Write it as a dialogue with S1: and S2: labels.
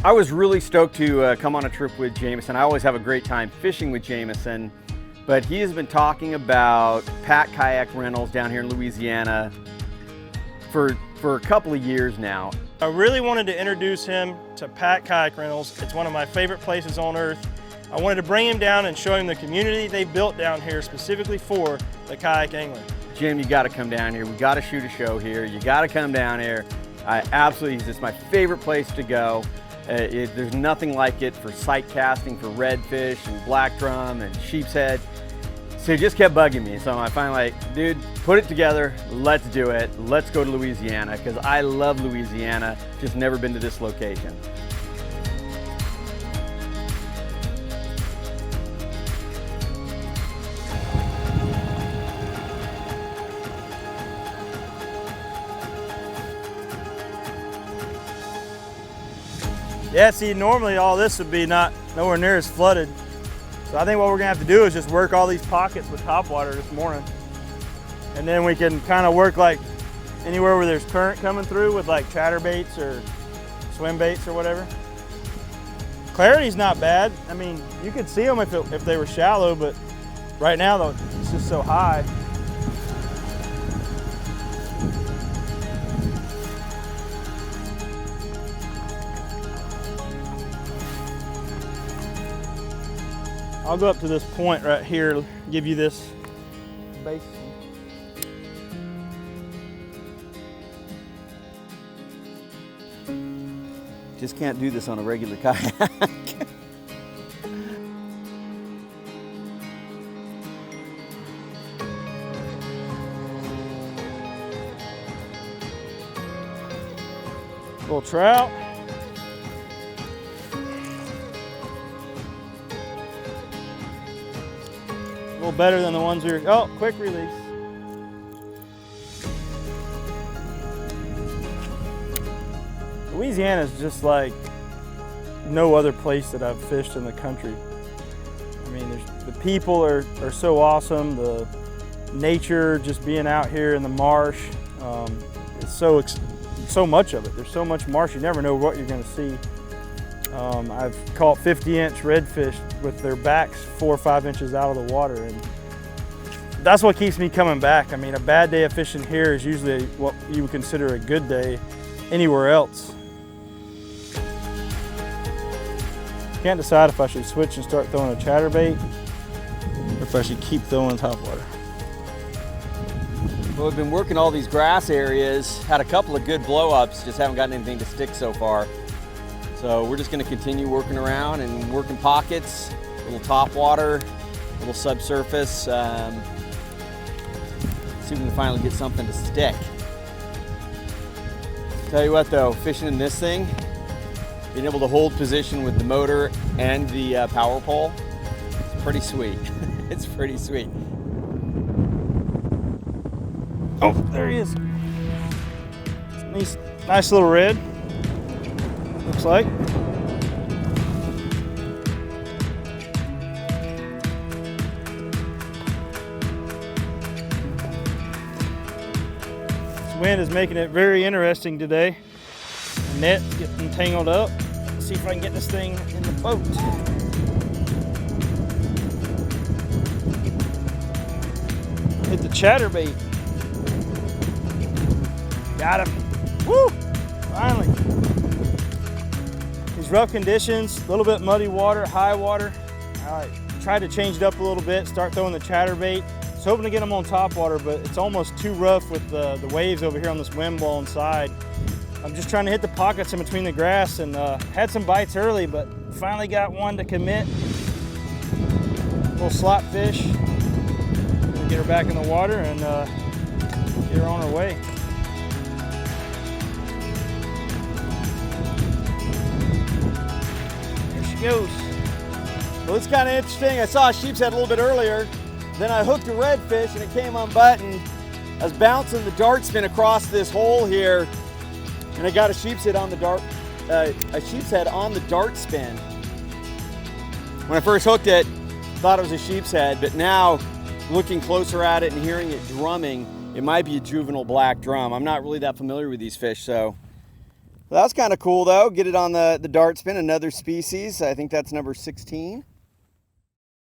S1: I was really stoked to come on a trip with Jameson. I always have a great time fishing with Jameson, but he has been talking about PAC Kayak Rentals down here in Louisiana for a couple of years now.
S2: I really wanted to introduce him to PAC Kayak Rentals. It's one of my favorite places on earth. I wanted to bring him down and show him the community they built down here specifically for the kayak angler.
S1: Jim, you got to come down here. We got to shoot a show here. You got to come down here. It's my favorite place to go. There's nothing like it for sight casting for redfish and black drum and sheepshead. So he just kept bugging me. So I finally like, dude, put it together. Let's do it. Let's go to Louisiana because I love Louisiana. Just never been to this location.
S2: Yeah, see, normally all this would be nowhere near as flooded. So I think what we're gonna have to do is just work all these pockets with topwater this morning. And then we can kind of work like anywhere where there's current coming through with like chatterbaits or swim baits or whatever. Clarity's not bad. I mean, you could see them if they were shallow, but right now though, it's just so high. I'll go up to this point right here, give you this basin.
S1: Just can't do this on a regular kayak.
S2: Little trout. A little better than the ones we were, oh, quick release. Louisiana is just like no other place that I've fished in the country. I mean, the people are so awesome. The nature, just being out here in the marsh, it's so much of it. There's so much marsh, you never know what you're gonna see. I've caught 50-inch redfish with their backs 4 or 5 inches out of the water, and that's what keeps me coming back. I mean, a bad day of fishing here is usually what you would consider a good day anywhere else. Can't decide if I should switch and start throwing a chatterbait or if I should keep throwing topwater.
S1: Well, we've been working all these grass areas, had a couple of good blow-ups, just haven't gotten anything to stick so far. So we're just going to continue working around and working pockets, a little topwater, a little subsurface, see if we can finally get something to stick. Tell you what though, fishing in this thing, being able to hold position with the motor and the power pole, it's pretty sweet. It's pretty sweet.
S2: Oh, there he is. Nice little red. Looks like. This wind is making it very interesting today. The net's getting tangled up. Let's see if I can get this thing in the boat. Hit the chatterbait. Got him. Woo! Finally. Rough conditions, a little bit muddy water, high water. I tried to change it up a little bit, start throwing the chatterbait. I was hoping to get them on topwater, but it's almost too rough with the waves over here on this wind blowing side. I'm just trying to hit the pockets in between the grass, and had some bites early, but finally got one to commit. Little slot fish. We'll get her back in the water and get her on her way. Goes.
S1: Well, it's kind of interesting. I saw a sheepshead a little bit earlier. Then I hooked a redfish and it came unbuttoned. I was bouncing the dart spin across this hole here, and I got a sheepshead on the dart spin. When I first hooked it, thought it was a sheepshead, but now looking closer at it and hearing it drumming, it might be a juvenile black drum. I'm not really that familiar with these fish, so Well, that's kind of cool though. Get it on the dart spin, another species. I think that's number 16.